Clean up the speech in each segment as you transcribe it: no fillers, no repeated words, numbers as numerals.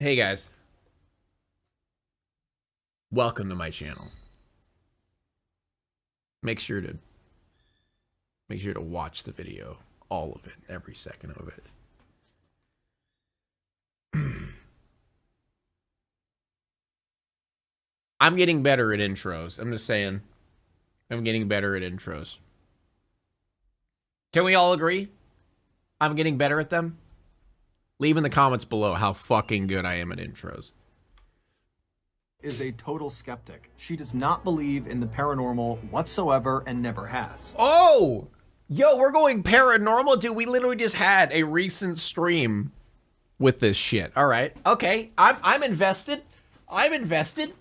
Hey guys, welcome to my channel. Make sure to watch the video, all of it, every second of it. I'm getting better at intros. I'm just saying, I'm getting better at intros. Can we all agree? I'm getting better at them? Leave in the comments below how fucking good I am at intros. Is a total skeptic. She does not believe in the paranormal whatsoever and never has. Oh! Yo, we're going paranormal? Dude, we literally just had a recent stream with this shit. All right. Okay. I'm invested. I'm invested.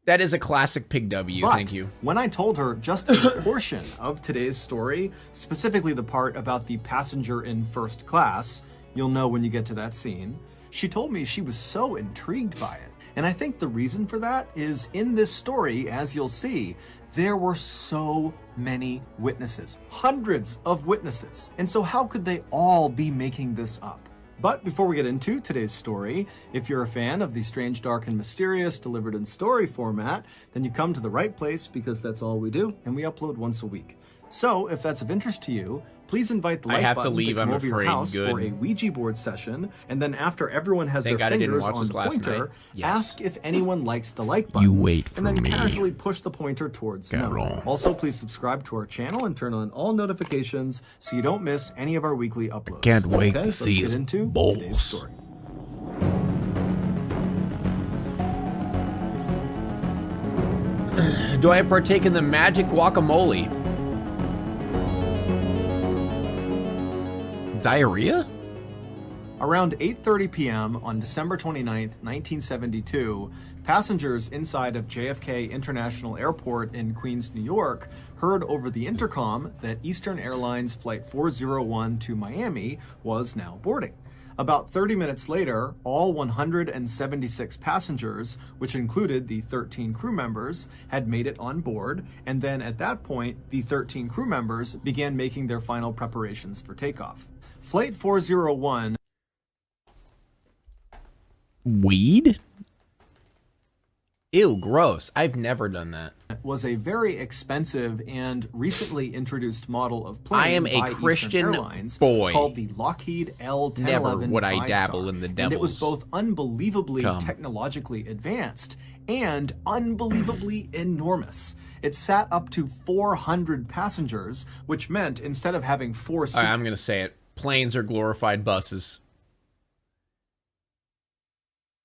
That is a classic Pig W. But thank you. When I told her just a portion of today's story, specifically the part about the passenger in first class, you'll know when you get to that scene, she told me she was so intrigued by it. And I think the reason for that is in this story, as you'll see, there were so many witnesses, hundreds of witnesses. And so how could they all be making this up? But before we get into today's story, if you're a fan of the strange, dark, and mysterious delivered in story format, then you've come to the right place because that's all we do, and we upload once a week. So if that's of interest to you, please invite the like button to come over your house for a Ouija board session, and then after everyone has their fingers on the pointer, ask if anyone likes the like button. You wait for and then me. casually push the pointer towards no. Also, please subscribe to our channel and turn on all notifications so you don't miss any of our weekly uploads. Can't wait to see let's his get into balls. today's story. Do I partake in the magic guacamole? Diarrhea? Around 8:30 p.m. on December 29th, 1972, passengers inside of JFK International Airport in Queens, New York, heard over the intercom that Eastern Airlines Flight 401 to Miami was now boarding. About 30 minutes later, all 176 passengers, which included the 13 crew members, had made it on board, and then at that point, the 13 crew members began making their final preparations for takeoff. Flight 401... Weed? Ew, gross. I've never done that. was a very expensive and recently introduced model of plane I am a by Christian Eastern Airlines boy. called the Lockheed L-1011 Never would I TriStar. dabble in the And it was devils. both unbelievably technologically advanced and unbelievably enormous. It sat up to 400 passengers, which meant instead of having four seats... All right, I'm going to say it. Planes are glorified buses.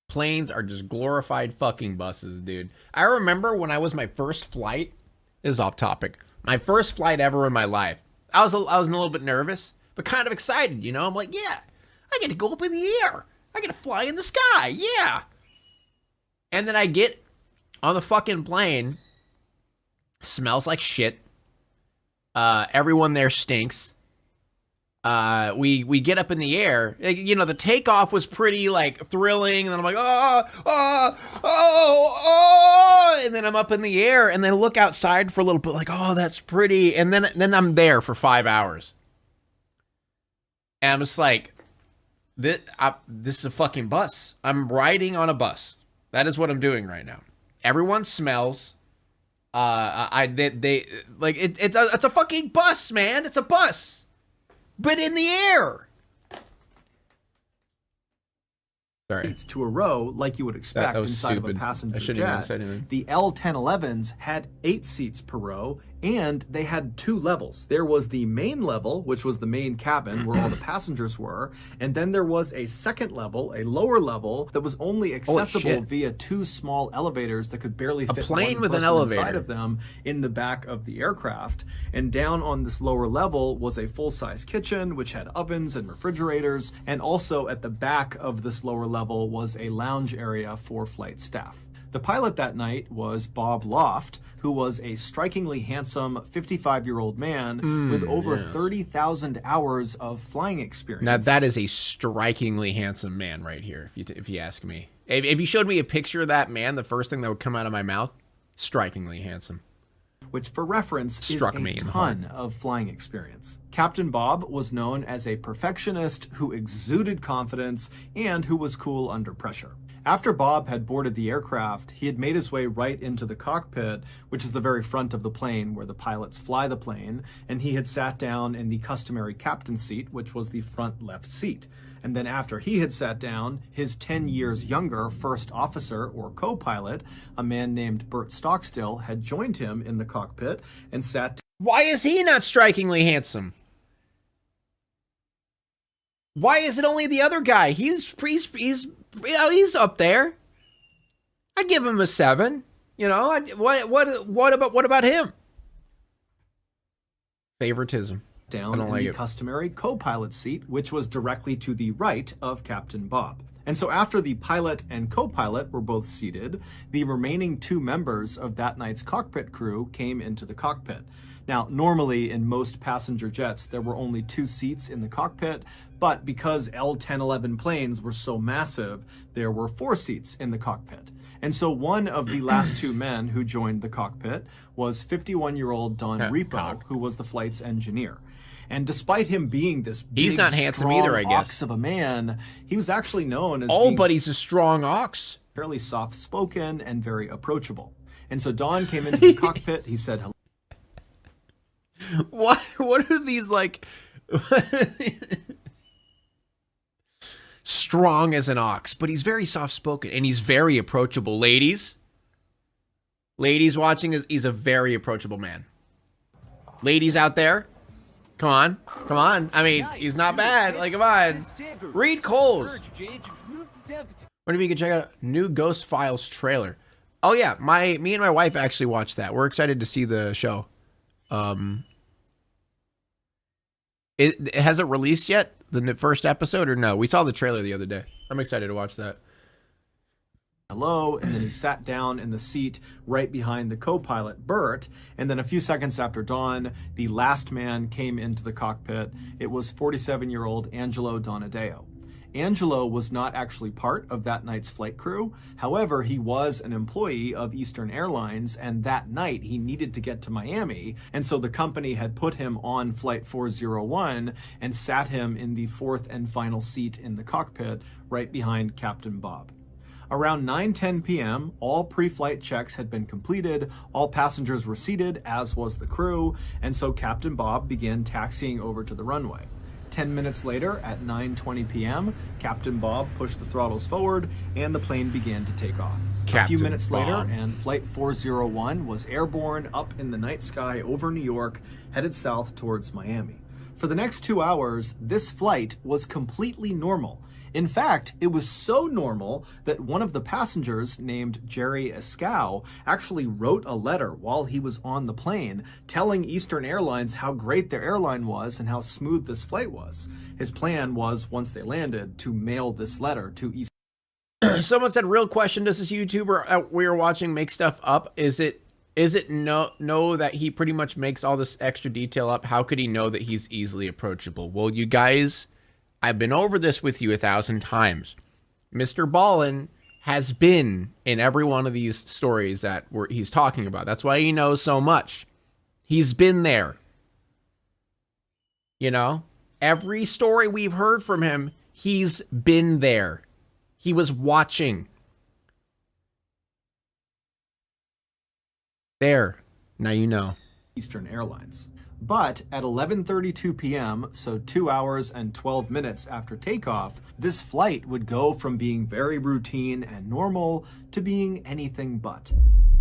Planes are just glorified fucking buses, dude. I remember when I was my first flight, this is off topic, my first flight ever in my life. I was a little bit nervous, but kind of excited, you know? I'm like, yeah, I get to go up in the air. I get to fly in the sky, yeah. And then I get on the fucking plane, smells like shit. Everyone there stinks. We get up in the air. You know, the takeoff was pretty like thrilling, and then I'm like, and then I'm up in the air, and then look outside for a little bit, like, oh, that's pretty, and then I'm there for 5 hours, and I'm just like, this is a fucking bus. I'm riding on a bus. That is what I'm doing right now. Everyone smells. It's a fucking bus, man. It's a bus. But in the air. Sorry. To a row, like you would expect inside of a passenger jet. The L-1011s had 8 seats per row, and they had 2 levels. There was the main level, which was the main cabin where all the passengers were, and then there was a second level, a lower level, that was only accessible via 2 small elevators that could barely fit plane one with an person elevator inside of them in the back of the aircraft. And down on this lower level was a full-size kitchen, which had ovens and refrigerators, and also at the back of this lower level was a lounge area for flight staff. The pilot that night was Bob Loft, who was a strikingly handsome 55-year-old man with over 30,000 hours of flying experience. Now that is a strikingly handsome man right here, if you ask me. If you showed me a picture of that man, the first thing that would come out of my mouth, strikingly handsome. which for reference Struck is me a in the ton of flying experience. Captain Bob was known as a perfectionist who exuded confidence and who was cool under pressure. After Bob had boarded the aircraft, he had made his way right into the cockpit, which is the very front of the plane where the pilots fly the plane, and he had sat down in the customary captain's seat, which was the front left seat. And then after he had sat down, his 10 years younger first officer or co-pilot, a man named Bert Stockstill, had joined him in the cockpit and sat. Why is he not strikingly handsome? Why is it only the other guy? He's up there. I'd give him a 7. You know, what about him? Favoritism. Down in the customary co-pilot seat, which was directly to the right of Captain Bob. And so after the pilot and co-pilot were both seated, the remaining 2 members of that night's cockpit crew came into the cockpit. Now, normally in most passenger jets, there were only 2 seats in the cockpit, but because L-1011 planes were so massive, there were 4 seats in the cockpit. And so one of the last 2 men who joined the cockpit was 51-year-old Don Repo, who was the flight's engineer. And despite him being this big, he's not handsome either, I guess, ox of a man, he was actually known as but he's a strong ox. Fairly soft-spoken and very approachable. And so Don came into the cockpit. He said hello. What are these, like, strong as an ox, but he's very soft-spoken and he's very approachable. Ladies watching, he's a very approachable man. Ladies out there, come on. I mean, he's not bad. Like, come on. Reed Coles. What if you can check out new Ghost Files trailer? Oh yeah, me and my wife actually watched that. We're excited to see the show. Has it released yet? The first episode, or no? We saw the trailer the other day. I'm excited to watch that. Hello, and then he sat down in the seat right behind the co-pilot, Bert, and then a few seconds after dawn, the last man came into the cockpit. It was 47-year-old Angelo Donadeo. Angelo was not actually part of that night's flight crew. However, he was an employee of Eastern Airlines, and that night he needed to get to Miami, and so the company had put him on Flight 401 and sat him in the 4th and final seat in the cockpit right behind Captain Bob. Around 9:10 p.m., all pre-flight checks had been completed, all passengers were seated, as was the crew, and so Captain Bob began taxiing over to the runway. 10 minutes later, at 9:20 p.m., Captain Bob pushed the throttles forward, and the plane began to take off. A few minutes later, and Flight 401 was airborne up in the night sky over New York, headed south towards Miami. For the next 2 hours, this flight was completely normal. In fact, it was so normal that one of the passengers, named Jerry Escow, actually wrote a letter while he was on the plane telling Eastern Airlines how great their airline was and how smooth this flight was. His plan was, once they landed, to mail this letter to Eastern. Someone said, real question, does this YouTuber we are watching make stuff up? Is it know that he pretty much makes all this extra detail up? How could he know that he's easily approachable? Well, you guys, I've been over this with you 1,000 times. Mr. Ballin has been in every one of these stories that he's talking about. That's why he knows so much. He's been there. You know? Every story we've heard from him, he's been there. He was watching. There. Now you know. Eastern Airlines. But at 11:32 p.m., so 2 hours and 12 minutes after takeoff, this flight would go from being very routine and normal to being anything but.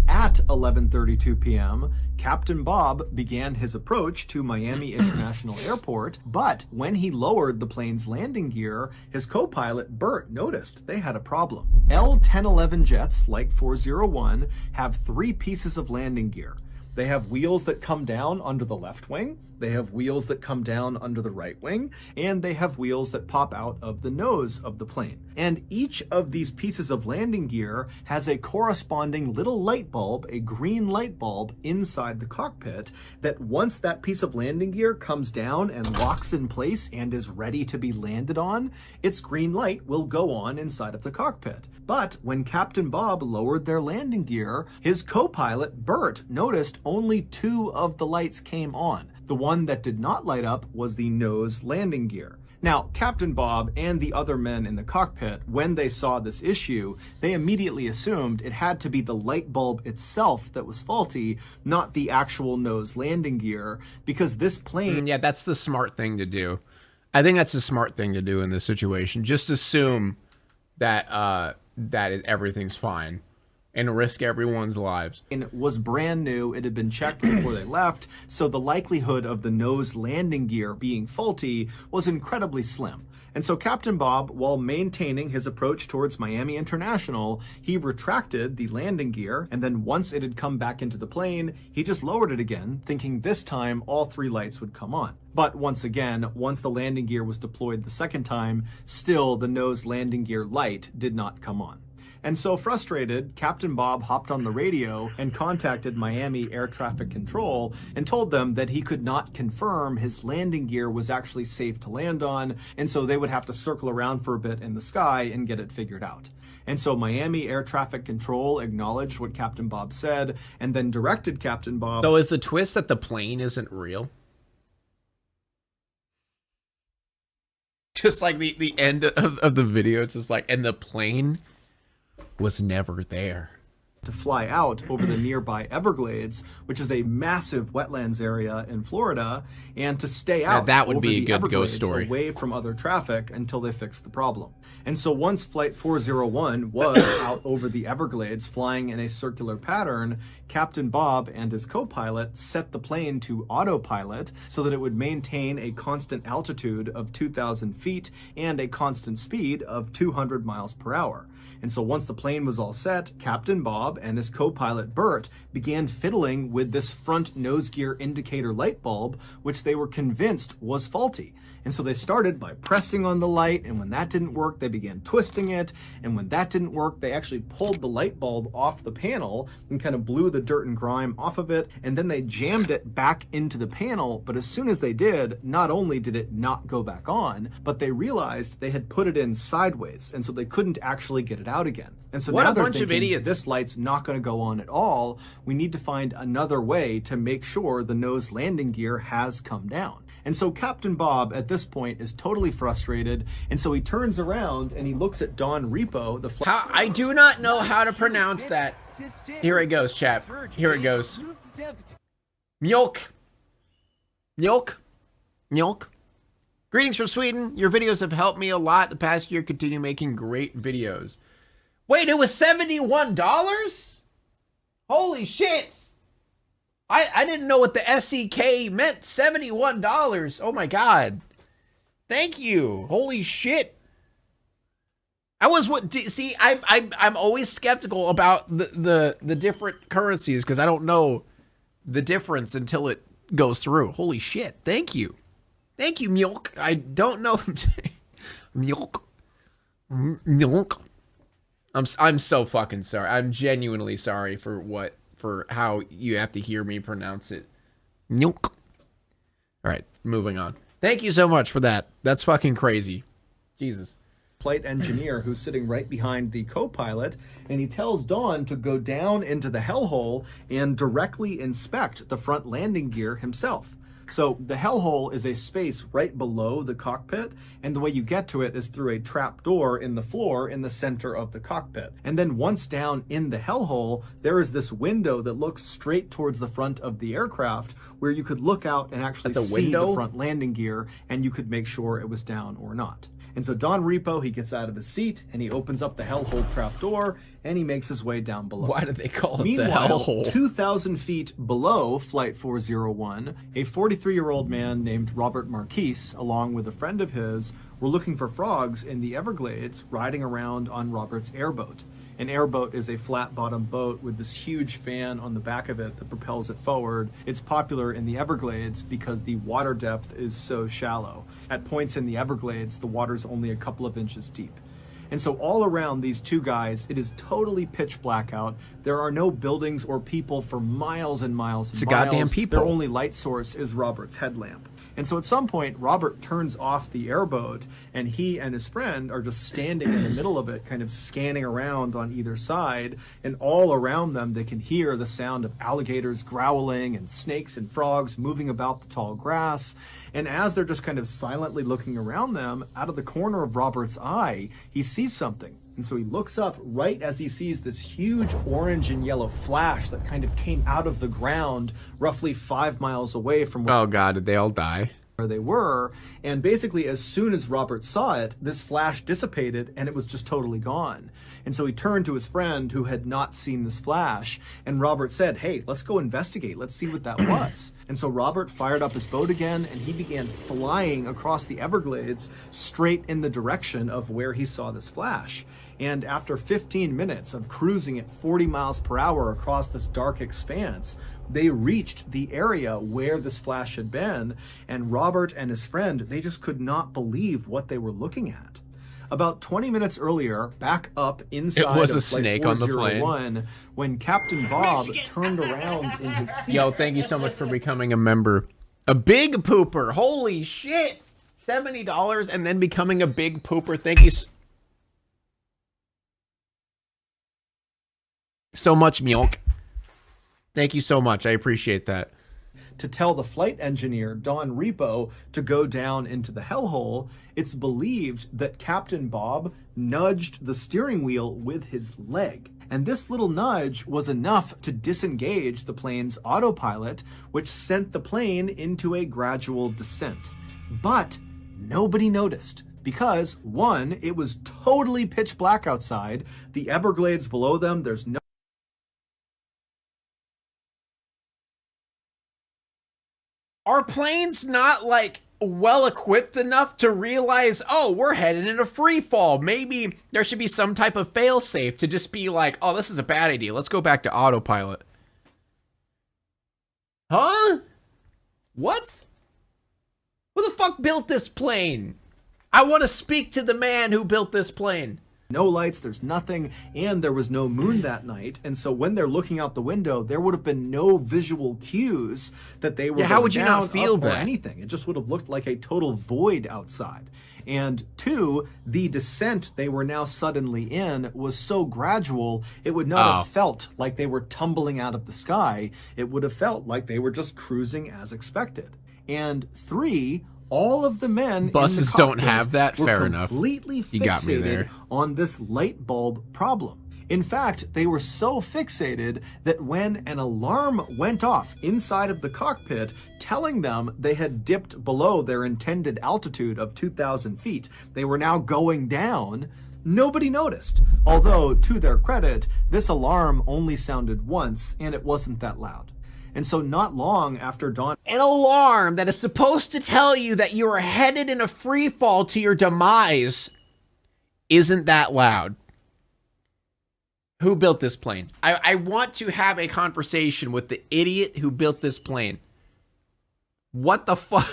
At 11:32 p.m., Captain Bob began his approach to Miami International Airport, but when he lowered the plane's landing gear, his co-pilot Bert noticed they had a problem. L-1011 jets, like 401, have 3 pieces of landing gear. They have wheels that come down under the left wing, they have wheels that come down under the right wing, and they have wheels that pop out of the nose of the plane. And each of these pieces of landing gear has a corresponding little light bulb, a green light bulb, inside the cockpit that once that piece of landing gear comes down and locks in place and is ready to be landed on, its green light will go on inside of the cockpit. But when Captain Bob lowered their landing gear, his co-pilot Bert noticed, only 2 of the lights came on. The one that did not light up was the nose landing gear. Now, Captain Bob and the other men in the cockpit, when they saw this issue, they immediately assumed it had to be the light bulb itself that was faulty, not the actual nose landing gear, because this plane... Yeah, that's the smart thing to do. I think that's the smart thing to do in this situation. Just assume that everything's fine and risk everyone's lives. It was brand new. It had been checked before they left, so the likelihood of the nose landing gear being faulty was incredibly slim. And so Captain Bob, while maintaining his approach towards Miami International, he retracted the landing gear, and then once it had come back into the plane, he just lowered it again, thinking this time all 3 lights would come on. But once again, once the landing gear was deployed the second time, still the nose landing gear light did not come on. And so frustrated, Captain Bob hopped on the radio and contacted Miami Air Traffic Control and told them that he could not confirm his landing gear was actually safe to land on, and so they would have to circle around for a bit in the sky and get it figured out. And so Miami Air Traffic Control acknowledged what Captain Bob said and then directed Captain Bob... So is the twist that the plane isn't real? Just like the end of the video, it's just like, and the plane was never there. To fly out over the nearby Everglades, which is a massive wetlands area in Florida, and to stay out that would over be a the good Everglades ghost story. away from other traffic until they fix the problem. And so once Flight 401 was out over the Everglades flying in a circular pattern, Captain Bob and his co-pilot set the plane to autopilot so that it would maintain a constant altitude of 2,000 feet and a constant speed of 200 miles per hour. And so once the plane was all set, Captain Bob and his co-pilot Bert began fiddling with this front nose gear indicator light bulb, which they were convinced was faulty. And so they started by pressing on the light, and when that didn't work, they began twisting it, and when that didn't work, they actually pulled the light bulb off the panel and kind of blew the dirt and grime off of it, and then they jammed it back into the panel. But as soon as they did, not only did it not go back on, but they realized they had put it in sideways, and so they couldn't actually get it out again. And so what now a they're bunch of thinking, idiots. this light's not going to go on at all. We need to find another way to make sure the nose landing gear has come down. And so Captain Bob at this point is totally frustrated, and so he turns around and he looks at Don Repo, the I do not know how to pronounce that. Here it goes, chap. Here it goes. Mjölk. Mjölk. Mjölk. Greetings from Sweden. Your videos have helped me a lot the past year. Continue making great videos. Wait, it was $71? Holy shit. I didn't know what the SEK meant. $71. Oh my God. Thank you. Holy shit. I'm always skeptical about the different currencies because I don't know the difference until it goes through. Holy shit. Thank you. Thank you, Mjölk. I don't know. Mjölk. Mjölk. I'm so fucking sorry. I'm genuinely sorry for how you have to hear me pronounce it. Mjölk. All right, moving on. Thank you so much for that. That's fucking crazy. Jesus. Flight engineer who's sitting right behind the co-pilot, and he tells Don to go down into the hellhole and directly inspect the front landing gear himself. So the hellhole is a space right below the cockpit, and the way you get to it is through a trap door in the floor in the center of the cockpit. And then once down in the hellhole, there is this window that looks straight towards the front of the aircraft where you could look out and actually see the front landing gear, and you could make sure it was down or not. And so Don Repo, he gets out of his seat and he opens up the hellhole trap door and he makes his way down below. Why do they call it Meanwhile, the hellhole? 2,000 feet below Flight 401, a 43-year-old man named Robert Marquise, along with a friend of his, were looking for frogs in the Everglades, riding around on Robert's airboat. An airboat is a flat-bottomed boat with this huge fan on the back of it that propels it forward. It's popular in the Everglades because the water depth is so shallow. At points in the Everglades, the water's only a couple of inches deep. And so all around these two guys, it is totally pitch black out. There are no buildings or people for miles and miles and miles. It's a goddamn people. Their only light source is Robert's headlamp. And so at some point, Robert turns off the airboat, and he and his friend are just standing in the middle of it, kind of scanning around on either side. And all around them, they can hear the sound of alligators growling and snakes and frogs moving about the tall grass. And as they're just kind of silently looking around them, out of the corner of Robert's eye, he sees something. And so he looks up right as he sees this huge orange and yellow flash that kind of came out of the ground roughly 5 miles away from where Oh God, did they all die? they were. And basically, as soon as Robert saw it, this flash dissipated and it was just totally gone. And so he turned to his friend who had not seen this flash, and Robert said, "Hey, let's go investigate. Let's see what that was." And so Robert fired up his boat again, and he began flying across the Everglades straight in the direction of where he saw this flash. And after 15 minutes of cruising at 40 miles per hour across this dark expanse, they reached the area where this flash had been, and Robert and his friend, they just could not believe what they were looking at. About 20 minutes earlier, back up inside It was of a snake on the plane. 401, when Captain Bob turned around in his seat. Yo, thank you so much for becoming a member. A big pooper. Holy shit. $70 and then becoming a big pooper. Thank you so much, milk. Thank you so much. I appreciate that. To tell the flight engineer, Don Repo, to go down into the hellhole, it's believed that Captain Bob nudged the steering wheel with his leg. And this little nudge was enough to disengage the plane's autopilot, which sent the plane into a gradual descent. But nobody noticed. Because, one, it was totally pitch black outside. The Everglades below them, there's no Are planes not like well equipped enough to realize, oh, we're headed in a free fall? Maybe there should be some type of fail safe to just be like, oh, this is a bad idea. Let's go back to autopilot. Huh? What? Who the fuck built this plane? I want to speak to the man who built this plane. No lights, there's nothing, and there was no moon that night. And so when they're looking out the window, there would have been no visual cues that they were Yeah, how would you not feel up, or that? anything. It just would have looked like a total void outside. And two, the descent they were now suddenly in was so gradual, it would not have felt like they were tumbling out of the sky. It would have felt like they were just cruising as expected. And three, all of the men Buses in the don't cockpit have that. were Fair enough. completely You got me fixated there. on this light bulb problem. In fact, they were so fixated that when an alarm went off inside of the cockpit telling them they had dipped below their intended altitude of 2,000 feet, they were now going down, nobody noticed. Although, to their credit, this alarm only sounded once and it wasn't that loud. And so not long after dawn, An alarm that is supposed to tell you that you are headed in a free fall to your demise isn't that loud. Who built this plane? I want to have a conversation with the idiot who built this plane. What the fuck?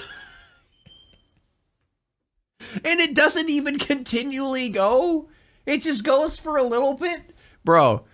And it doesn't even continually go. It just goes for a little bit. Bro.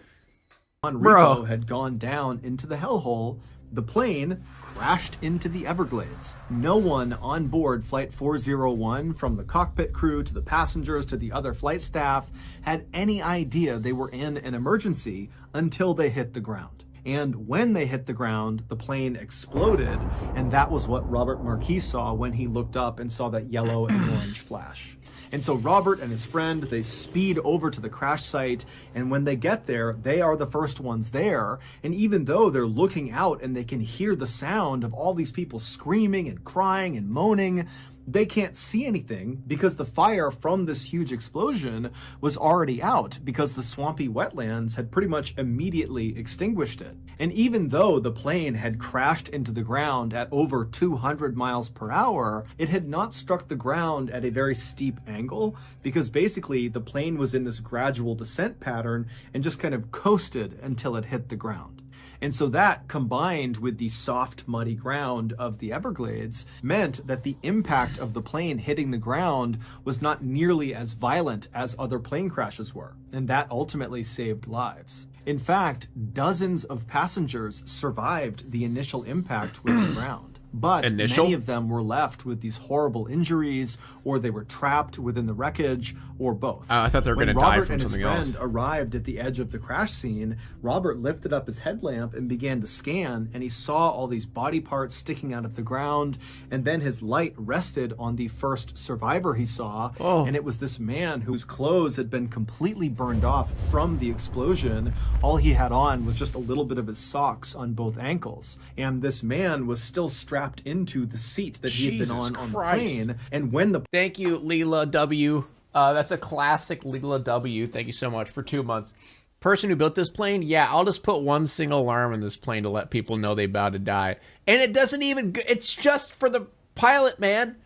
Repo had gone down into the hellhole, the plane crashed into the Everglades. No one on board Flight 401, from the cockpit crew to the passengers to the other flight staff, had any idea they were in an emergency until they hit the ground. And when they hit the ground, the plane exploded, and that was what Robert Marquis saw when he looked up and saw that yellow and orange flash. And so Robert and his friend, they speed over to the crash site, and when they get there, they are the first ones there. And even though they're looking out and they can hear the sound of all these people screaming and crying and moaning, they can't see anything because the fire from this huge explosion was already out because the swampy wetlands had pretty much immediately extinguished it. And even though the plane had crashed into the ground at over 200 miles per hour, it had not struck the ground at a very steep angle because basically the plane was in this gradual descent pattern and just kind of coasted until it hit the ground. And so that, combined with the soft, muddy ground of the Everglades, meant that the impact of the plane hitting the ground was not nearly as violent as other plane crashes were, and that ultimately saved lives. In fact, dozens of passengers survived the initial impact with the ground. but Initial? many of them were left with these horrible injuries, or they were trapped within the wreckage, or both. I thought they were When going to die Robert from and his something friend else. arrived at the edge of the crash scene, Robert lifted up his headlamp and began to scan, and he saw all these body parts sticking out of the ground, and then his light rested on the first survivor he saw, and it was this man whose clothes had been completely burned off from the explosion. All he had on was just a little bit of his socks on both ankles, and this man was still strapped into the seat that he had been on the plane. And when the Thank you, Leela W. That's a classic Leela W. Thank you so much for 2 months. Person who built this plane, yeah, I'll just put one single alarm in this plane to let people know they're about to die. And it doesn't even, it's just for the pilot, man.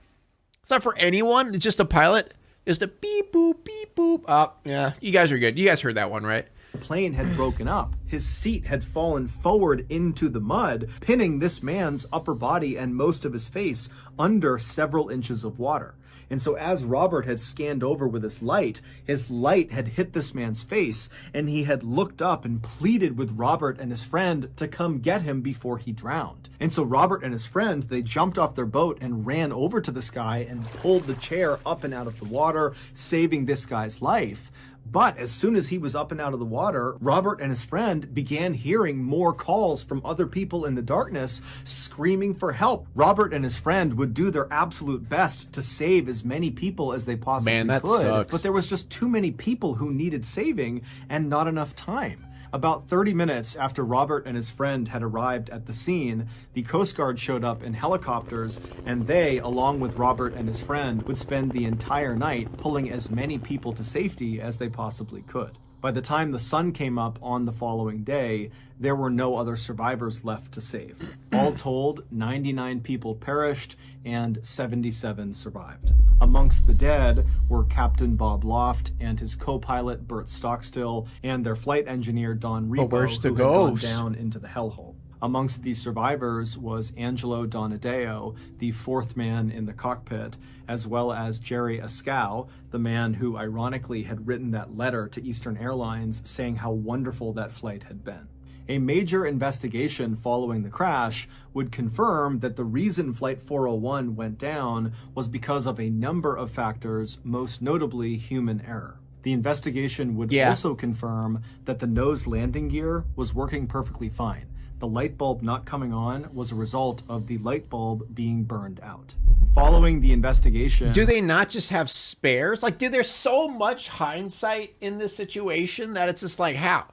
It's not for anyone. It's just a pilot. It's the beep, boop, beep, boop. Oh, yeah, you guys are good. You guys heard that one, right? the plane had broken up. His seat had fallen forward into the mud, pinning this man's upper body and most of his face under several inches of water. And so as Robert had scanned over with his light had hit this man's face, and he had looked up and pleaded with Robert and his friend to come get him before he drowned. And so Robert and his friend, they jumped off their boat and ran over to this guy and pulled the chair up and out of the water, saving this guy's life. But as soon as he was up and out of the water, Robert and his friend began hearing more calls from other people in the darkness screaming for help. Robert and his friend would do their absolute best to save as many people as they possibly could. Sucks. But there was just too many people who needed saving and not enough time. About 30 minutes after Robert and his friend had arrived at the scene, the Coast Guard showed up in helicopters, and they, along with Robert and his friend, would spend the entire night pulling as many people to safety as they possibly could. By the time the sun came up on the following day, there were no other survivors left to save. All told, 99 people perished and 77 survived. Amongst the dead were Captain Bob Loft and his co-pilot Bert Stockstill and their flight engineer Don Repo, where's the who had gone ghost? down into the hellhole. Amongst these survivors was Angelo Donadeo, the fourth man in the cockpit, as well as Jerry Ascow, the man who ironically had written that letter to Eastern Airlines saying how wonderful that flight had been. A major investigation following the crash would confirm that the reason Flight 401 went down was because of a number of factors, most notably human error. The investigation would also confirm that the nose landing gear was working perfectly fine. The light bulb not coming on was a result of the light bulb being burned out. Following the investigation... Do they not just have spares? Like, dude, there's so much hindsight in this situation that it's just like, how?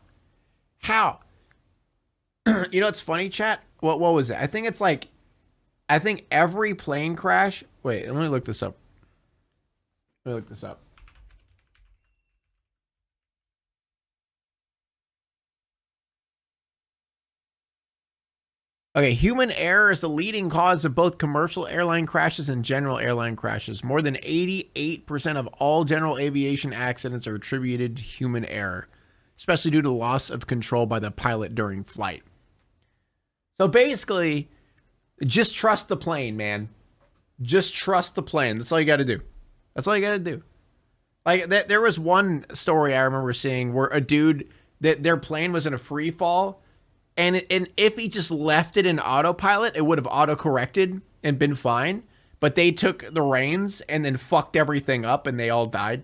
How? You know what's funny, chat? What was it? I think it's like... I think every plane crash... Wait, let me look this up. Let me look this up. Okay, human error is the leading cause of both commercial airline crashes and general airline crashes. More than 88% of all general aviation accidents are attributed to human error, especially due to loss of control by the pilot during flight. So basically, just trust the plane, man. Just trust the plane. That's all you got to do. That's all you got to do. Like, there was one story I remember seeing where a dude, that their plane was in a free fall, and if he just left it in autopilot, it would have auto-corrected and been fine. But they took the reins and then fucked everything up, and they all died.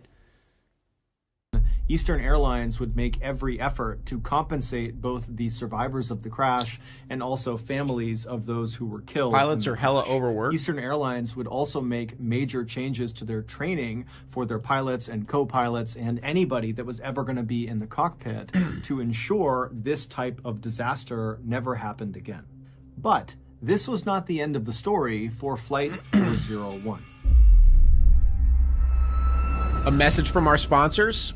Eastern Airlines would make every effort to compensate both the survivors of the crash and also families of those who were killed. Pilots are hella overworked. Eastern Airlines would also make major changes to their training for their pilots and co-pilots and anybody that was ever going to be in the cockpit to ensure this type of disaster never happened again. But this was not the end of the story for Flight 401. A message from our sponsors.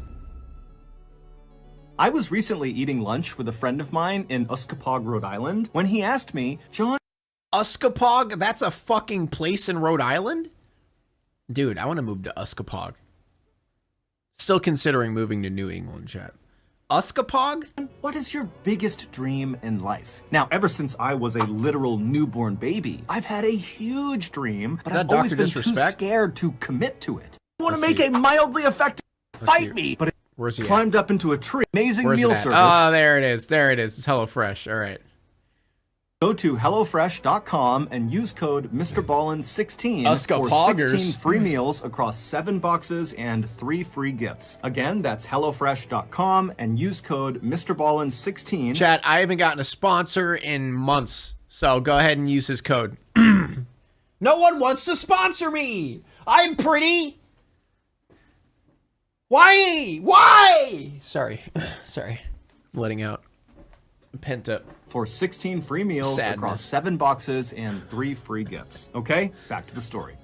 I was recently eating lunch with a friend of mine in Uskapog, Rhode Island, when he asked me, John... Uskapog? That's a fucking place in Rhode Island? Dude, I want to move to Uskapog. Still considering moving to New England, chat. Uskapog? What is your biggest dream in life? Now, ever since I was a literal newborn baby, I've had a huge dream, but I've always been too scared to commit to it. I want to make a mildly effective fight me, but where's he climbed up into a tree. Amazing meal service. Oh, there it is. There it is. It's HelloFresh. All right. Go to HelloFresh.com and use code MrBallin16 for Poggers. 16 free meals across 7 boxes and 3 free gifts. Again, that's HelloFresh.com and use code MrBallin16. Chat, I haven't gotten a sponsor in months, so go ahead and use his code. No one wants to sponsor me! I'm pretty! Why? Why? Sorry. Sorry. I'm letting out. I'm pent up. For 16 free meals Sadness. across 7 boxes and 3 free gifts. Okay, back to the story.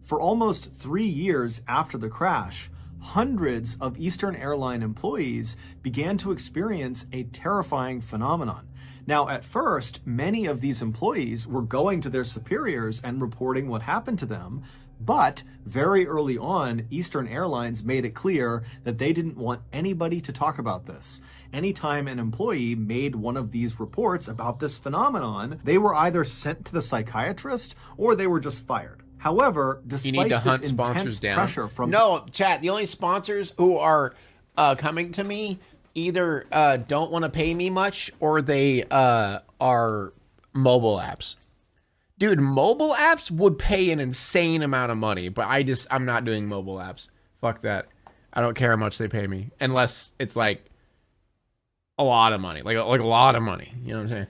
For almost 3 years after the crash, hundreds of Eastern Airline employees began to experience a terrifying phenomenon. Now, at first, many of these employees were going to their superiors and reporting what happened to them, but very early on, Eastern Airlines made it clear that they didn't want anybody to talk about this. Anytime an employee made one of these reports about this phenomenon, they were either sent to the psychiatrist or they were just fired. However, You need despite to hunt this sponsors intense down. pressure from No, chat, the only sponsors who are coming to me either don't want to pay me much or they are mobile apps. Dude, mobile apps would pay an insane amount of money, but I'm not doing mobile apps. Fuck that. I don't care how much they pay me, unless it's like a lot of money, like a lot of money. You know what I'm saying?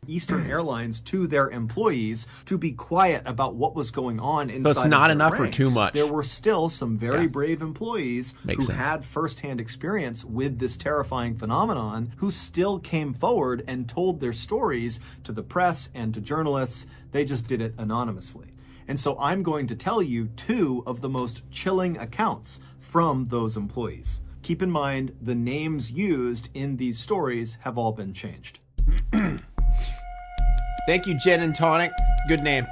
Eastern Airlines to their employees to be quiet about what was going on inside. So it's not of their enough or ranks. too much. There were still some very brave employees Makes who sense. had firsthand experience with this terrifying phenomenon, who still came forward and told their stories to the press and to journalists. They just did it anonymously. And so I'm going to tell you 2 of the most chilling accounts from those employees. Keep in mind, the names used in these stories have all been changed. Thank you, Jen and Tonic. Good name.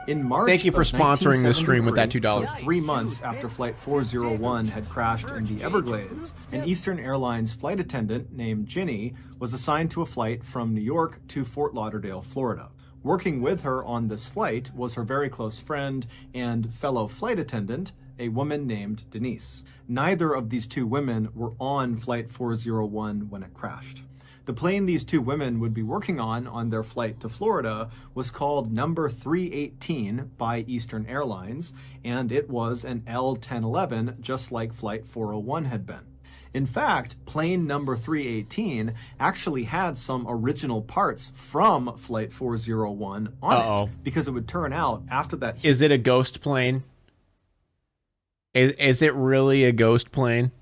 In March Thank you for of sponsoring this stream with that $2. So 3 months after Flight 401 had crashed in the Everglades, an Eastern Airlines flight attendant named Ginny was assigned to a flight from New York to Fort Lauderdale, Florida. Working with her on this flight was her very close friend and fellow flight attendant, a woman named Denise. Neither of these 2 women were on Flight 401 when it crashed. The plane these 2 women would be working on their flight to Florida was called number 318 by Eastern Airlines, and it was an L-1011, just like Flight 401 had been. In fact, plane number 318 actually had some original parts from Flight 401 on it, because it would turn out after that... Is it a ghost plane? Is it really a ghost plane?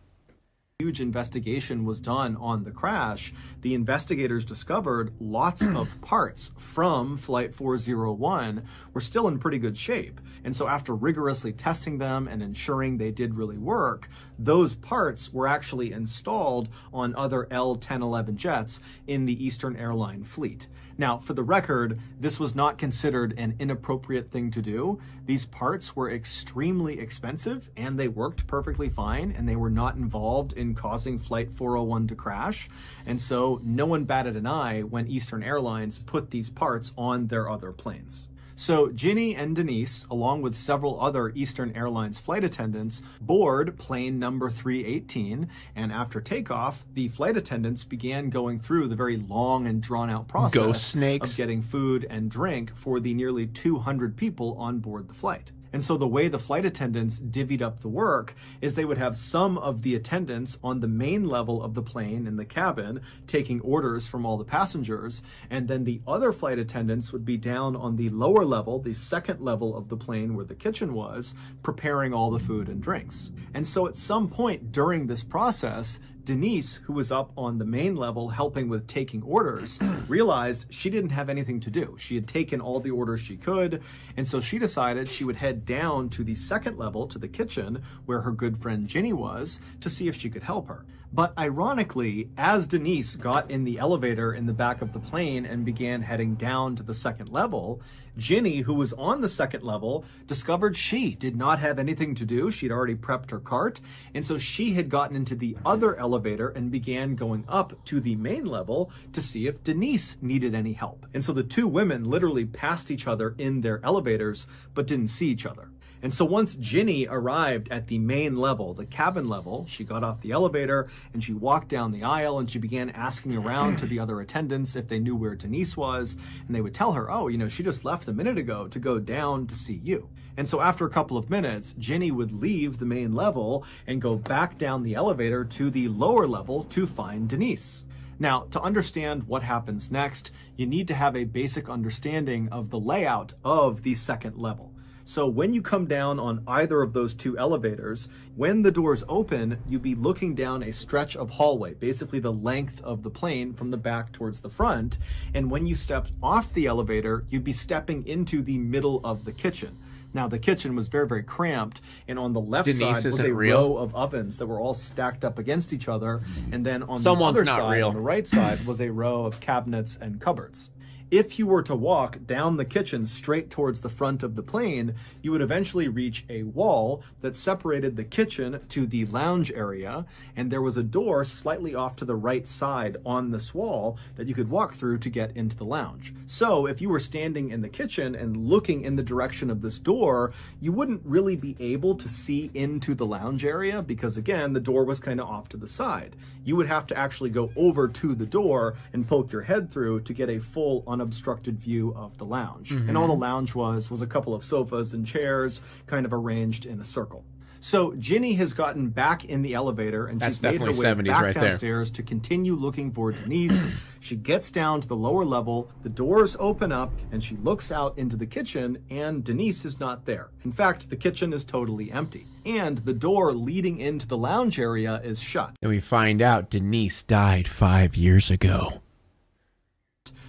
Huge investigation was done on the crash, the investigators discovered lots of parts from Flight 401 were still in pretty good shape. And so after rigorously testing them and ensuring they did really work, those parts were actually installed on other L-1011 jets in the Eastern Airline fleet. Now, for the record, this was not considered an inappropriate thing to do. These parts were extremely expensive and they worked perfectly fine and they were not involved in causing Flight 401 to crash. And so no one batted an eye when Eastern Airlines put these parts on their other planes. So Ginny and Denise, along with several other Eastern Airlines flight attendants, board plane number 318, and after takeoff, the flight attendants began going through the very long and drawn-out process Ghost snakes. of getting food and drink for the nearly 200 people on board the flight. And so the way the flight attendants divvied up the work is they would have some of the attendants on the main level of the plane in the cabin taking orders from all the passengers, and then the other flight attendants would be down on the lower level, the second level of the plane where the kitchen was, preparing all the food and drinks. And so at some point during this process, Denise, who was up on the main level helping with taking orders, realized she didn't have anything to do. She had taken all the orders she could, and so she decided she would head down to the second level, to the kitchen, where her good friend Ginny was, to see if she could help her. But ironically, as Denise got in the elevator in the back of the plane and began heading down to the second level, Ginny, who was on the second level, discovered she did not have anything to do. She'd already prepped her cart, and so she had gotten into the other elevator and began going up to the main level to see if Denise needed any help. And so the two women literally passed each other in their elevators, but didn't see each other. And so once Ginny arrived at the main level, the cabin level, she got off the elevator and she walked down the aisle and she began asking around to the other attendants if they knew where Denise was. And they would tell her, oh, you know, she just left a minute ago to go down to see you. And so after a couple of minutes, Ginny would leave the main level and go back down the elevator to the lower level to find Denise. Now, to understand what happens next, you need to have a basic understanding of the layout of the second level. So when you come down on either of those two elevators, when the doors open, you'd be looking down a stretch of hallway, basically the length of the plane from the back towards the front. And when you stepped off the elevator, you'd be stepping into the middle of the kitchen. Now, the kitchen was very, very cramped, and on the left side was a row of ovens that were all stacked up against each other, and then on the other side, on the right side, was a row of cabinets and cupboards. If you were to walk down the kitchen straight towards the front of the plane, you would eventually reach a wall that separated the kitchen to the lounge area, and there was a door slightly off to the right side on this wall that you could walk through to get into the lounge. So if you were standing in the kitchen and looking in the direction of this door, you wouldn't really be able to see into the lounge area because, again, the door was kind of off to the side. You would have to actually go over to the door and poke your head through to get a full unobstructed view of the lounge. And all the lounge was a couple of sofas and chairs kind of arranged in a circle. So Ginny has gotten back in the elevator and she's made her way back downstairs to continue looking for Denise. She gets down to the lower level, the doors open up, and she looks out into the kitchen, and Denise is not there. In fact, the kitchen is totally empty, and the door leading into the lounge area is shut. And we find out Denise died 5 years ago.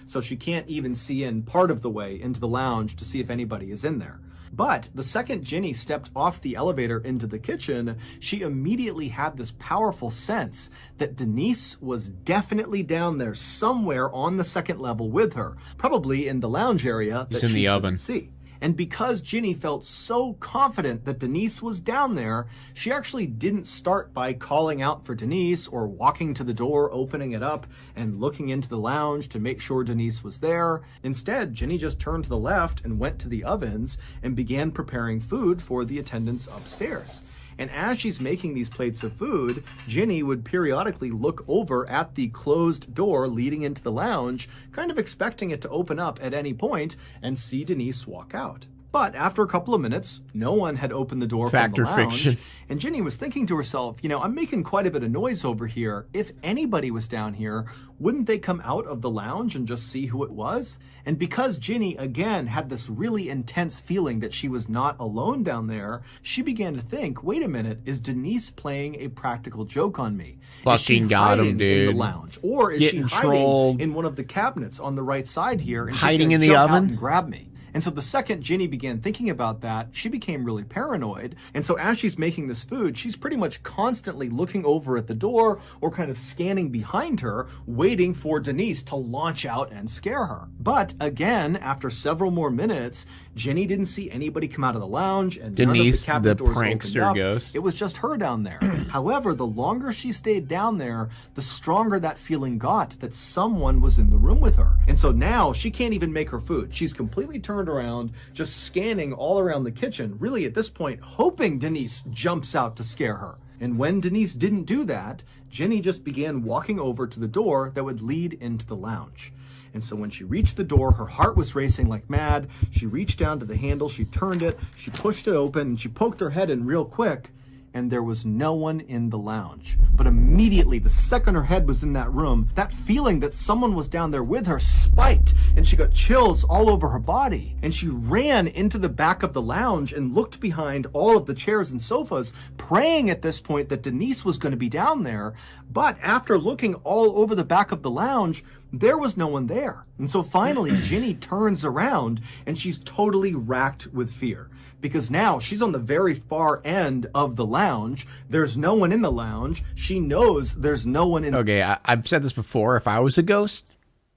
So she can't even see in part of the way into the lounge to see if anybody is in there. But the second Ginny stepped off the elevator into the kitchen, she immediately had this powerful sense that Denise was definitely down there somewhere on the second level with her, probably in the lounge area that she couldn't see. And because Ginny felt so confident that Denise was down there, she actually didn't start by calling out for Denise or walking to the door, opening it up, and looking into the lounge to make sure Denise was there. Instead, Ginny just turned to the left and went to the ovens and began preparing food for the attendants upstairs. And as she's making these plates of food, Ginny would periodically look over at the closed door leading into the lounge, kind of expecting it to open up at any point and see Denise walk out. But after a couple of minutes, no one had opened the door from the lounge, and Ginny was thinking to herself, you know, I'm making quite a bit of noise over here. If anybody was down here, wouldn't they come out of the lounge and just see who it was? And because Ginny, again, had this really intense feeling that she was not alone down there, she began to think, wait a minute, is Denise playing a practical joke on me? Fucking got him, dude. In the lounge? Or is she hiding in one of the cabinets on the right side here and hiding in the oven and grab me? And so the second Ginny began thinking about that, she became really paranoid. And so as she's making this food, she's pretty much constantly looking over at the door or kind of scanning behind her, waiting for Denise to launch out and scare her. But again, after several more minutes, Ginny didn't see anybody come out of the lounge, and Denise, none of the cabinet doors prankster opened up. ghost. It was just her down there. However, the longer she stayed down there, the stronger that feeling got that someone was in the room with her. And so now she can't even make her food. She's completely turned around, just scanning all around the kitchen, really at this point hoping Denise jumps out to scare her. And when Denise didn't do that, Ginny just began walking over to the door that would lead into the lounge. And so when she reached the door, her heart was racing like mad. She reached down to the handle, she turned it, she pushed it open, and she poked her head in real quick, and there was no one in the lounge. But immediately, the second her head was in that room, that feeling that someone was down there with her spiked, and she got chills all over her body. And she ran into the back of the lounge and looked behind all of the chairs and sofas, praying at this point that Denise was going to be down there. But after looking all over the back of the lounge, there was no one there. And so finally, Ginny turns around and she's totally racked with fear. Because now she's on the very far end of the lounge. There's no one in the lounge. She knows there's no one in. Okay, I've said this before. If I was a ghost,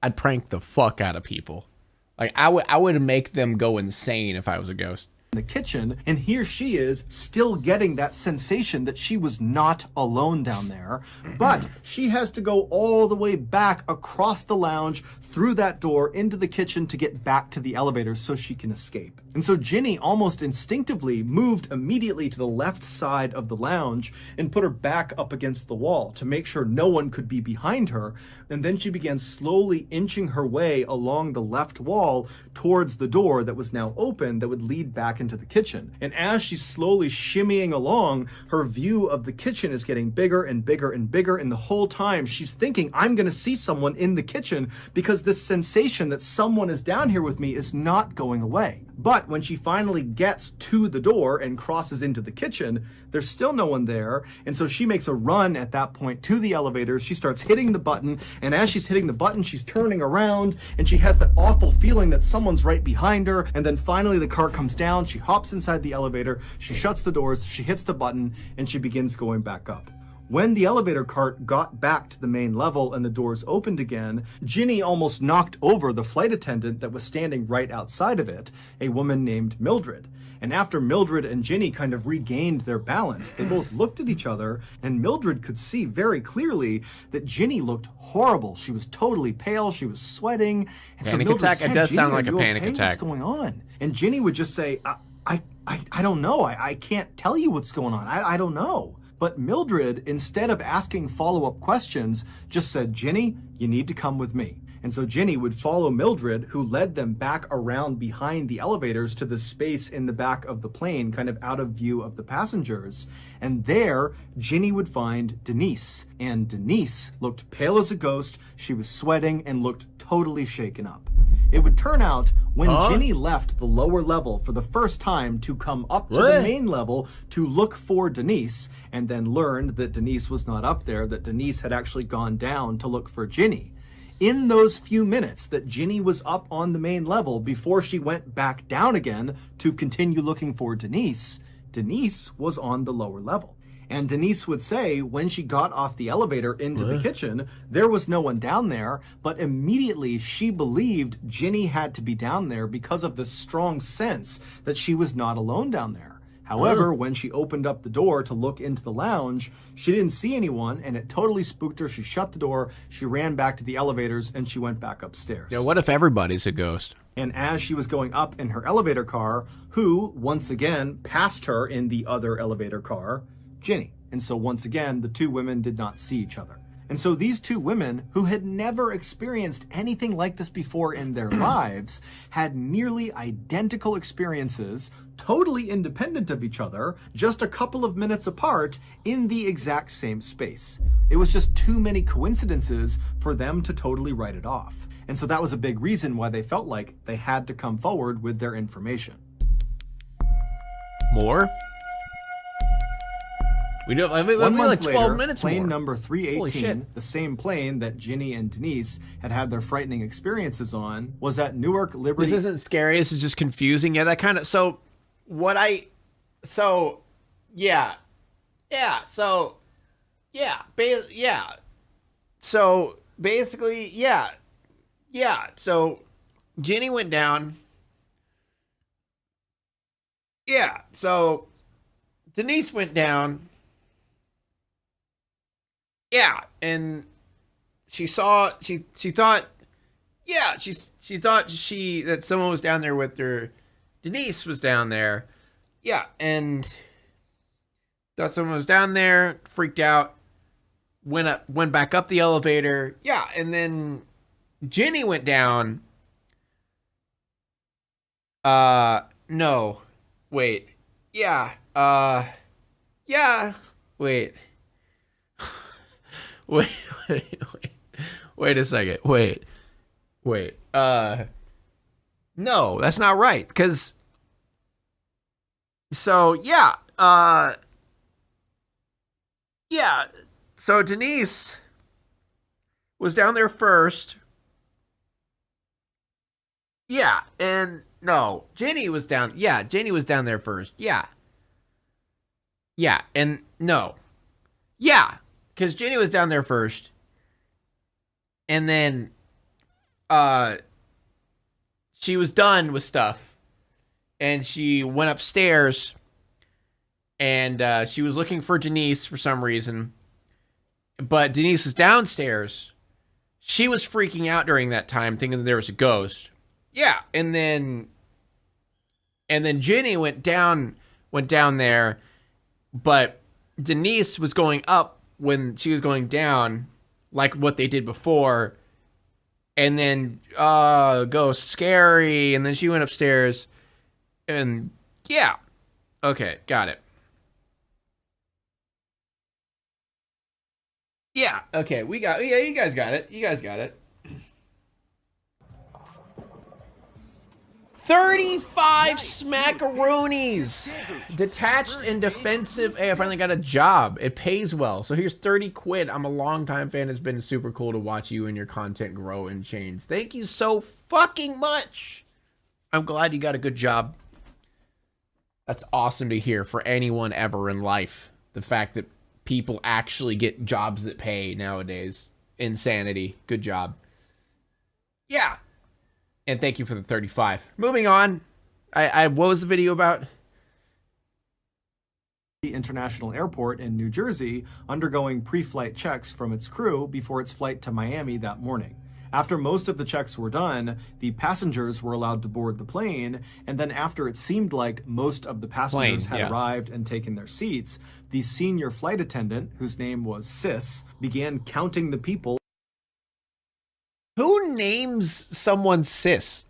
I'd prank the fuck out of people. Like I would make them go insane if I was a ghost. the kitchen, and here she is still getting that sensation that she was not alone down there, but she has to go all the way back across the lounge through that door into the kitchen to get back to the elevator so she can escape. And so Ginny almost instinctively moved immediately to the left side of the lounge and put her back up against the wall to make sure no one could be behind her, and then she began slowly inching her way along the left wall towards the door that was now open that would lead back into the kitchen. And as she's slowly shimmying along, her view of the kitchen is getting bigger and bigger and bigger, and the whole time she's thinking, I'm gonna see someone in the kitchen because this sensation that someone is down here with me is not going away. But when she finally gets to the door and crosses into the kitchen, there's still no one there, and so she makes a run at that point to the elevator. She starts hitting the button, and as she's hitting the button, she's turning around, and she has that awful feeling that someone's right behind her, and then finally the car comes down, she hops inside the elevator, she shuts the doors, she hits the button, and she begins going back up. When the elevator cart got back to the main level and the doors opened again, Ginny almost knocked over the flight attendant that was standing right outside of it, a woman named Mildred. And after Mildred and Ginny kind of regained their balance, they both looked at each other, and Mildred could see very clearly that Ginny looked horrible. She was totally pale, she was sweating. And Panic Mildred attack? said, It does sound "Ginny, like are a you panic okay? attack. What's going on?" And Ginny would just say, I don't know. I can't tell you what's going on. I don't know. But Mildred, instead of asking follow-up questions, just said, Ginny, you need to come with me. And so Ginny would follow Mildred, who led them back around behind the elevators to the space in the back of the plane, kind of out of view of the passengers. And there, Ginny would find Denise. And Denise looked pale as a ghost. She was sweating and looked totally shaken up. It would turn out when Ginny left the lower level for the first time to come up to the main level to look for Denise, and then learned that Denise was not up there, that Denise had actually gone down to look for Ginny. In those few minutes that Ginny was up on the main level before she went back down again to continue looking for Denise, Denise was on the lower level. And Denise would say when she got off the elevator into the kitchen, there was no one down there, but immediately she believed Ginny had to be down there because of the strong sense that she was not alone down there. However, when she opened up the door to look into the lounge, she didn't see anyone, and it totally spooked her. She shut the door, she ran back to the elevators, and she went back upstairs. Yeah, what if everybody's a ghost? And as she was going up in her elevator car, who, once again, passed her in the other elevator car? Ginny. And so once again, the two women did not see each other. And so these two women, who had never experienced anything like this before in their lives, had nearly identical experiences, totally independent of each other, just a couple of minutes apart in the exact same space. It was just too many coincidences for them to totally write it off. And so that was a big reason why they felt like they had to come forward with their information. More? We do. I mean, 1 month like 12 later, minutes plane more. number Holy 318, shit. the same plane that Ginny and Denise had their frightening experiences on, was at Newark Liberty. This isn't scary. This is just confusing. Yeah, that kind of. So, what I. So, yeah. Yeah. So, yeah. Yeah. So, basically, yeah. Yeah. So, Ginny went down. Yeah. So, Denise went down. Yeah, and she thought that someone was down there with her. Denise was down there. Yeah, and thought someone was down there, freaked out, went back up the elevator. Yeah, and then Ginny went down. No. Wait. Yeah. Yeah. Wait. Wait a second. Wait. No, that's not right. Because, so, yeah. Yeah. So Denise was down there first. Yeah. And, no, Ginny was down. Yeah, Ginny was down there first. Yeah. Yeah. And, no. Yeah. Because Ginny was down there first. And then she was done with stuff. and she went upstairs, and she was looking for Denise for some reason, but Denise was downstairs. She was freaking out during that time, thinking that there was a ghost. Yeah, and then Jenny went down there, but Denise was going up when she was going down, like what they did before. And then ghost scary, and then she went upstairs, and yeah, okay, got it. Yeah, okay, you guys got it. 35 smackaroonies. Detached and defensive. Hey, I finally got a job. It pays well. So here's 30 quid. I'm a longtime fan. It's been super cool to watch you and your content grow and change. Thank you so fucking much. I'm glad you got a good job. That's awesome to hear for anyone ever in life. The fact that people actually get jobs that pay nowadays. Insanity. Good job. Yeah. And thank you for the 35. Moving on. What was the video about? The International Airport in New Jersey undergoing pre-flight checks from its crew before its flight to Miami that morning. After most of the checks were done, the passengers were allowed to board the plane, and then after it seemed like most of the passengers had arrived and taken their seats, the senior flight attendant, whose name was Sis, began counting the people. Who names someone Sis?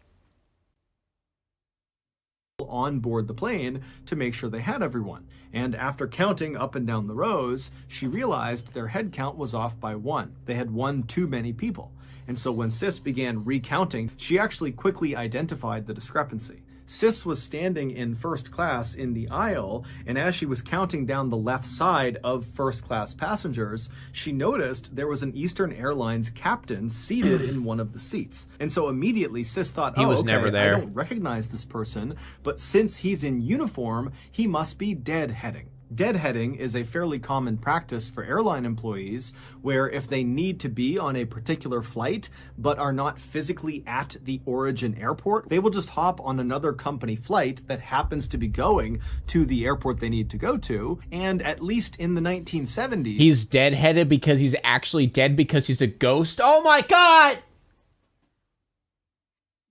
On board the plane to make sure they had everyone. And after counting up and down the rows, she realized their head count was off by 1. They had one too many people. And so when Sis began recounting, she actually quickly identified the discrepancy. Sis was standing in first class in the aisle, and as she was counting down the left side of first class passengers, she noticed there was an Eastern Airlines captain seated in one of the seats. And so immediately Sis thought, he was never there. I don't recognize this person, but since he's in uniform, he must be deadheading. Deadheading is a fairly common practice for airline employees where if they need to be on a particular flight but are not physically at the origin airport, they will just hop on another company flight that happens to be going to the airport they need to go to. And at least in the 1970s... He's deadheaded because he's actually dead because he's a ghost? Oh my god!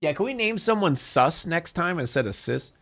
Yeah, can we name someone Sus next time instead of Sis?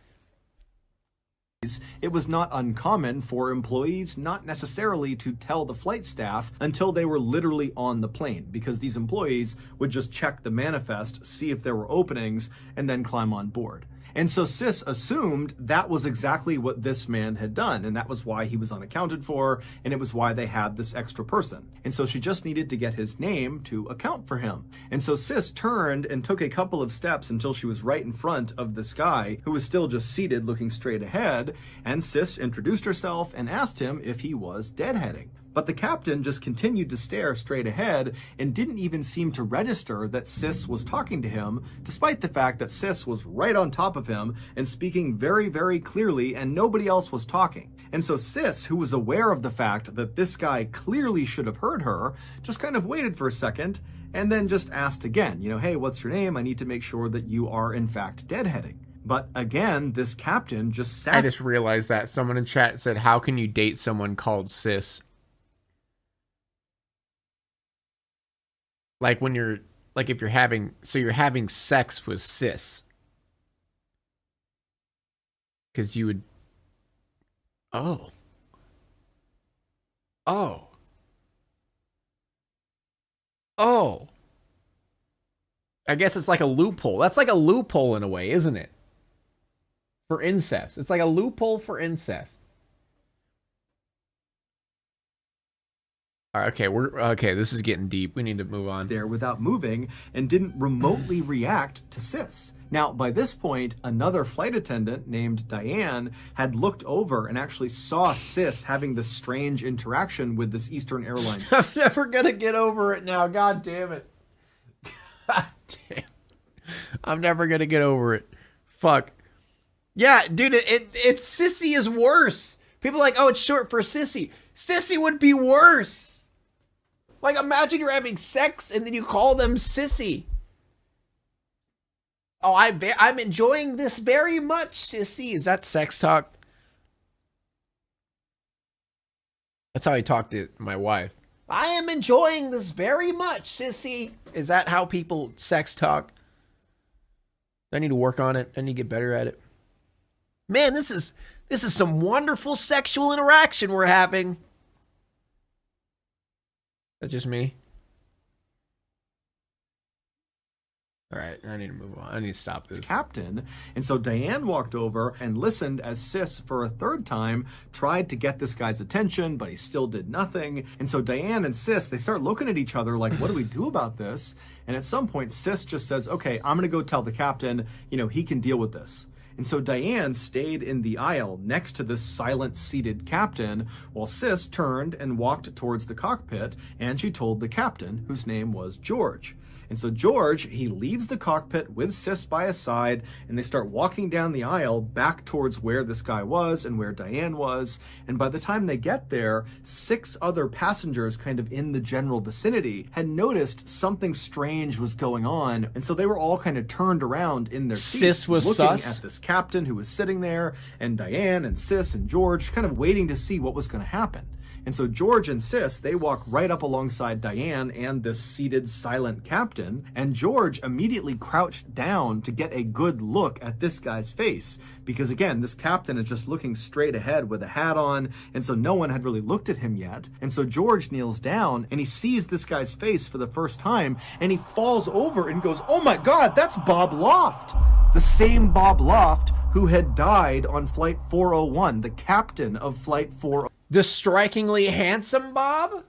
It was not uncommon for employees not necessarily to tell the flight staff until they were literally on the plane, because these employees would just check the manifest, see if there were openings, and then climb on board. And so Sis assumed that was exactly what this man had done, and that was why he was unaccounted for, and it was why they had this extra person. And so she just needed to get his name to account for him. And so Sis turned and took a couple of steps until she was right in front of this guy who was still just seated looking straight ahead, and Sis introduced herself and asked him if he was deadheading. But the captain just continued to stare straight ahead and didn't even seem to register that Sis was talking to him, despite the fact that Sis was right on top of him and speaking very, very clearly, and nobody else was talking. And so Sis, who was aware of the fact that this guy clearly should have heard her, just kind of waited for a second and then just asked again, hey, what's your name? I need to make sure that you are in fact deadheading. But again, this captain just sat... I just realized that someone in chat said, how can you date someone called Sis? Like when you're, like if you're having, so you're having sex with Sis. Because you would, oh. I guess it's like a loophole. That's like a loophole in a way, isn't it? For incest. It's like a loophole for incest. All right, okay, this is getting deep. We need to move on. There without moving and didn't remotely react to Sis. Now, by this point, another flight attendant named Diane had looked over and actually saw Sis having this strange interaction with this Eastern Airlines. I'm never gonna get over it now. God damn it. God damn. I'm never gonna get over it. Fuck. Yeah, dude, it's Sissy is worse. People are like, oh, it's short for Sissy. Sissy would be worse. Like, imagine you're having sex and then you call them Sissy. Oh, I'm enjoying this very much, sissy. Is that sex talk? That's how I talk to my wife. I am enjoying this very much, sissy. Is that how people sex talk? I need to work on it. I need to get better at it. Man, this is some wonderful sexual interaction we're having. That's just me. All right, I need to move on. I need to stop this. Captain. And so Diane walked over and listened as Sis, for a third time, tried to get this guy's attention, but he still did nothing. And so Diane and Sis, they start looking at each other like, what do we do about this? And at some point, Sis just says, okay, I'm going to go tell the captain, he can deal with this. And so Diane stayed in the aisle next to this silent seated captain while Sis turned and walked towards the cockpit, and she told the captain, whose name was George. And so George, he leaves the cockpit with Sis by his side, and they start walking down the aisle back towards where this guy was and where Diane was. And by the time they get there, 6 other passengers kind of in the general vicinity had noticed something strange was going on. And so they were all kind of turned around in their seats, Sis was looking sus at this captain who was sitting there, and Diane and Sis and George kind of waiting to see what was going to happen. And so George and Sis, they walk right up alongside Diane and this seated silent captain, and George immediately crouched down to get a good look at this guy's face, because again, this captain is just looking straight ahead with a hat on, and so no one had really looked at him yet. And so George kneels down and he sees this guy's face for the first time, and he falls over and goes, oh my God, that's Bob Loft! The same Bob Loft who had died on Flight 401, the captain of Flight 401. The strikingly handsome Bob?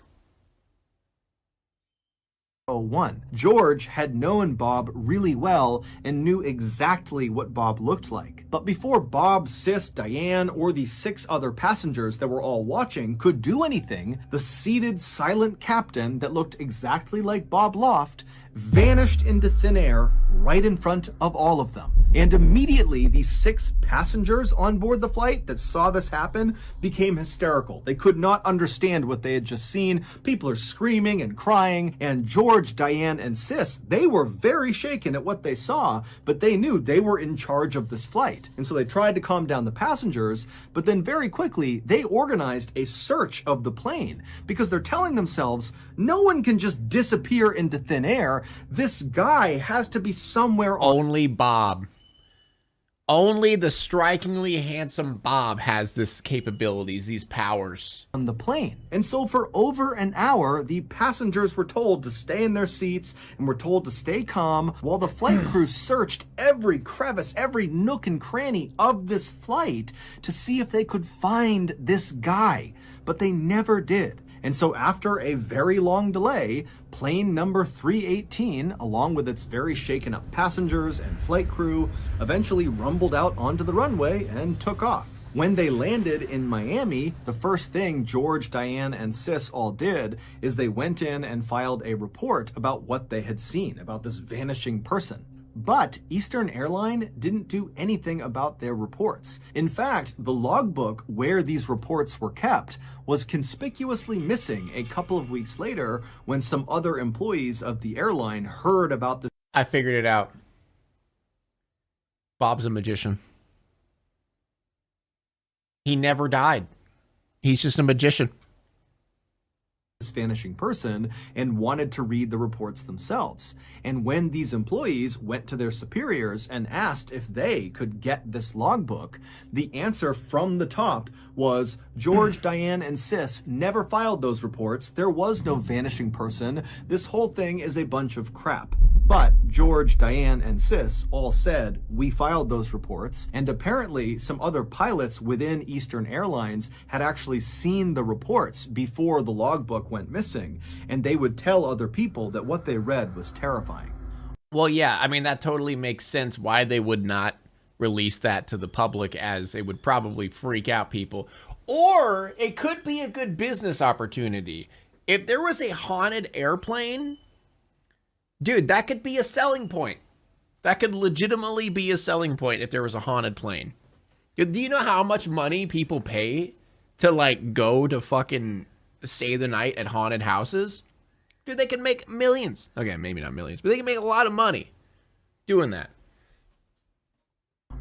George had known Bob really well and knew exactly what Bob looked like. But before Bob, Sis, Diane, or the 6 other passengers that were all watching could do anything, the seated silent captain that looked exactly like Bob Loft vanished into thin air right in front of all of them. And immediately, these 6 passengers on board the flight that saw this happen became hysterical. They could not understand what they had just seen. People are screaming and crying, and George, Diane, and Sis, they were very shaken at what they saw, but they knew they were in charge of this flight. And so they tried to calm down the passengers, but then very quickly, they organized a search of the plane, because they're telling themselves, no one can just disappear into thin air. This guy has to be somewhere on. Only Bob. Only the strikingly handsome Bob has this capabilities, these powers. On the plane. And so for over an hour, the passengers were told to stay in their seats and were told to stay calm while the flight crew searched every crevice, every nook and cranny of this flight to see if they could find this guy. But they never did. And so after a very long delay, plane number 318, along with its very shaken up passengers and flight crew, eventually rumbled out onto the runway and took off. When they landed in Miami, the first thing George, Diane, and Sis all did is they went in and filed a report about what they had seen, about this vanishing person. But Eastern Airline didn't do anything about their reports. In fact, the logbook where these reports were kept was conspicuously missing a couple of weeks later when some other employees of the airline heard about this. I figured it out. Bob's a magician. He never died. He's just a magician. Vanishing person and wanted to read the reports themselves. And when these employees went to their superiors and asked if they could get this logbook, the answer from the top was George, Diane, and Sis never filed those reports. There was no vanishing person. This whole thing is a bunch of crap. But George, Diane, and Sis all said, we filed those reports, and apparently some other pilots within Eastern Airlines had actually seen the reports before the logbook went missing, and they would tell other people that what they read was terrifying. Well, yeah, I mean, that totally makes sense why they would not release that to the public, as it would probably freak out people. Or it could be a good business opportunity. If there was a haunted airplane, dude, that could be a selling point. That could legitimately be a selling point if there was a haunted plane. Do you know how much money people pay to, like, go to fucking stay the night at haunted houses? Dude, they can make millions. Okay, maybe not millions, but they can make a lot of money doing that.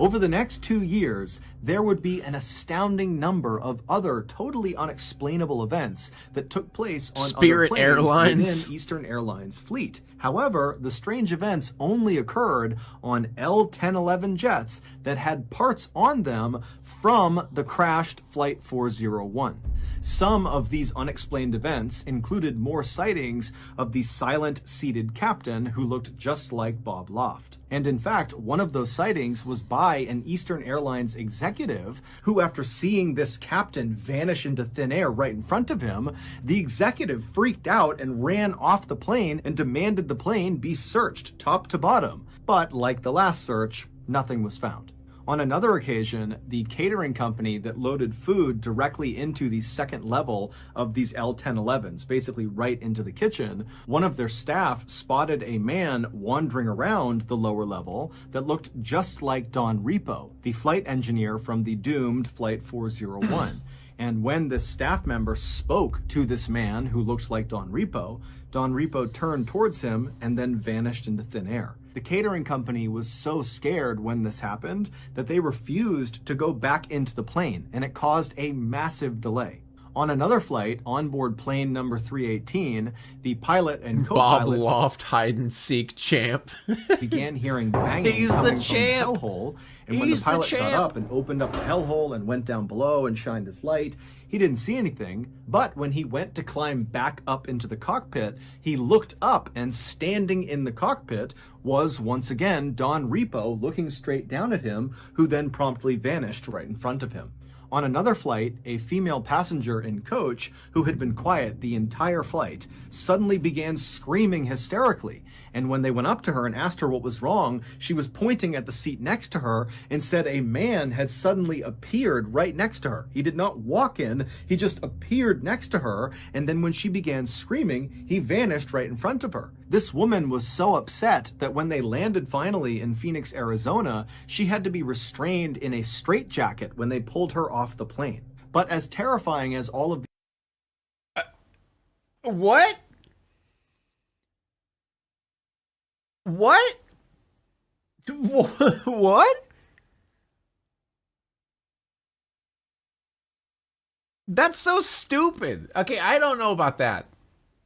Over the next 2 years, there would be an astounding number of other totally unexplainable events that took place on Spirit other planes Airlines. within Eastern Airlines fleet. However, the strange events only occurred on L-1011 jets that had parts on them from the crashed Flight 401. Some of these unexplained events included more sightings of the silent seated captain who looked just like Bob Loft. And in fact, one of those sightings was by an Eastern Airlines executive who, after seeing this captain vanish into thin air right in front of him, the executive freaked out and ran off the plane and demanded the plane be searched top to bottom. But like the last search, nothing was found. On another occasion, the catering company that loaded food directly into the second level of these L-1011s, basically right into the kitchen, one of their staff spotted a man wandering around the lower level that looked just like Don Repo, the flight engineer from the doomed Flight 401. And when this staff member spoke to this man who looked like Don Repo turned towards him and then vanished into thin air. The catering company was so scared when this happened that they refused to go back into the plane, and it caused a massive delay. On another flight, on board plane number 318, the pilot and Bob co-pilot Loft hide and seek champ. began hearing banging He's the coming from the champ. hellhole, and when He's the the pilot got champ. up and opened up the hellhole and went down below and shined his light, he didn't see anything. But when he went to climb back up into the cockpit, he looked up, and standing in the cockpit was once again Don Repo looking straight down at him, who then promptly vanished right in front of him. On another flight, a female passenger and coach, who had been quiet the entire flight, suddenly began screaming hysterically. And when they went up to her and asked her what was wrong, she was pointing at the seat next to her and said a man had suddenly appeared right next to her. He did not walk in, he just appeared next to her, and then when she began screaming, he vanished right in front of her. This woman was so upset that when they landed finally in Phoenix, Arizona, she had to be restrained in a straitjacket when they pulled her off the plane. But as terrifying as all of What? What? What? That's so stupid. Okay, I don't know about that.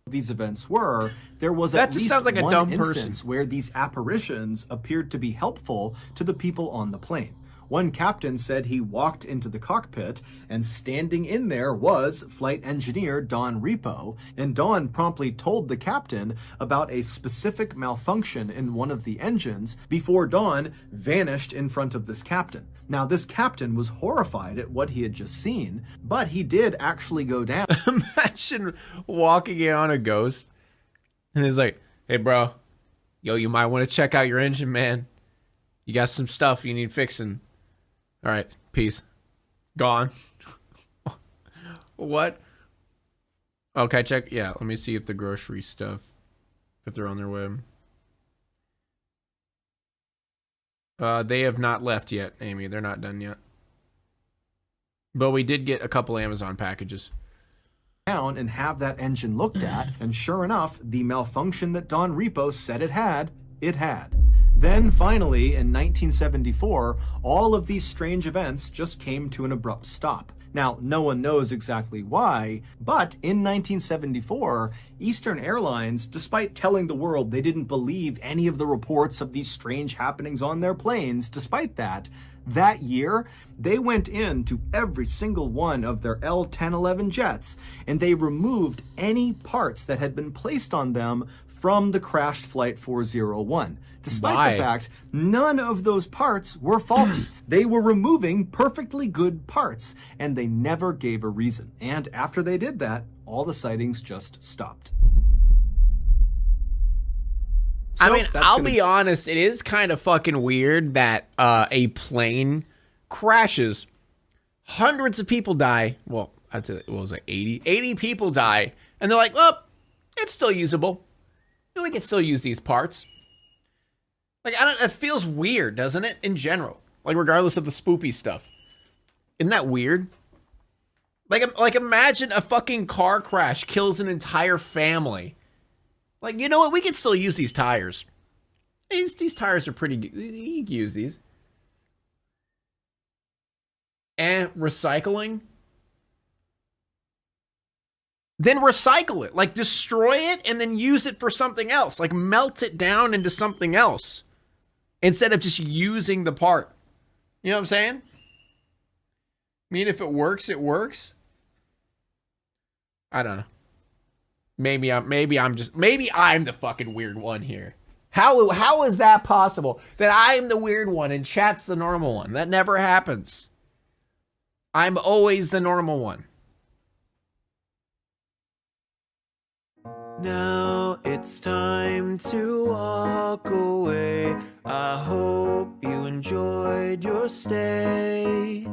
these events were, there was That at just least sounds like a one dumb instance person. where these apparitions appeared to be helpful to the people on the plane. One captain said he walked into the cockpit, and standing in there was flight engineer Don Repo, and Don promptly told the captain about a specific malfunction in one of the engines before Don vanished in front of this captain. Now, this captain was horrified at what he had just seen, but he did actually go down. Imagine walking in on a ghost, and it's like, hey, bro, yo, you might want to check out your engine, man. You got some stuff you need fixing. All right, peace. Gone. What? Okay, check. Yeah, let me see if the grocery stuff, if they're on their way. They have not left yet, Amy. They're not done yet. But we did get a couple Amazon packages. Down and have that engine looked at, and sure enough, the malfunction that Don Repo said it had. Then finally, in 1974, all of these strange events just came to an abrupt stop. Now, no one knows exactly why, but in 1974, Eastern Airlines, despite telling the world they didn't believe any of the reports of these strange happenings on their planes, despite that year, they went into every single one of their L-1011 jets, and they removed any parts that had been placed on them from the crashed Flight 401. Despite the fact none of those parts were faulty. They were removing perfectly good parts, and they never gave a reason. And after they did that, all the sightings just stopped. I mean, I'll be honest, it is kind of fucking weird that a plane crashes, hundreds of people die. Well, I'd say it was like 80 people die, and they're like, well, it's still usable. We can still use these parts. Like, it feels weird, doesn't it? In general, like regardless of the spoopy stuff. Isn't that weird? Like imagine a fucking car crash kills an entire family. Like, you know what? We can still use these tires. These tires are pretty good. You can use these. recycling, then recycle it. Like, destroy it and then use it for something else. Like, melt it down into something else instead of just using the part. You know what I'm saying? I mean, if it works, it works. I don't know. Maybe I'm the fucking weird one here. How is that possible that I'm the weird one and chat's the normal one? That never happens. I'm always the normal one. Now it's time to walk away. I hope you enjoyed your stay.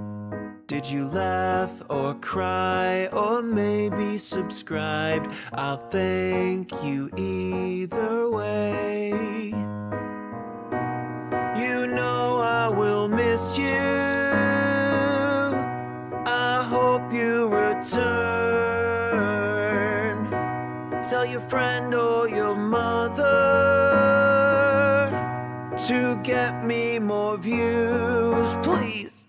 Did you laugh or cry or maybe subscribed? I'll thank you either way. You know I will miss you. I hope you return. Tell your friend or your mother to get me more views, please.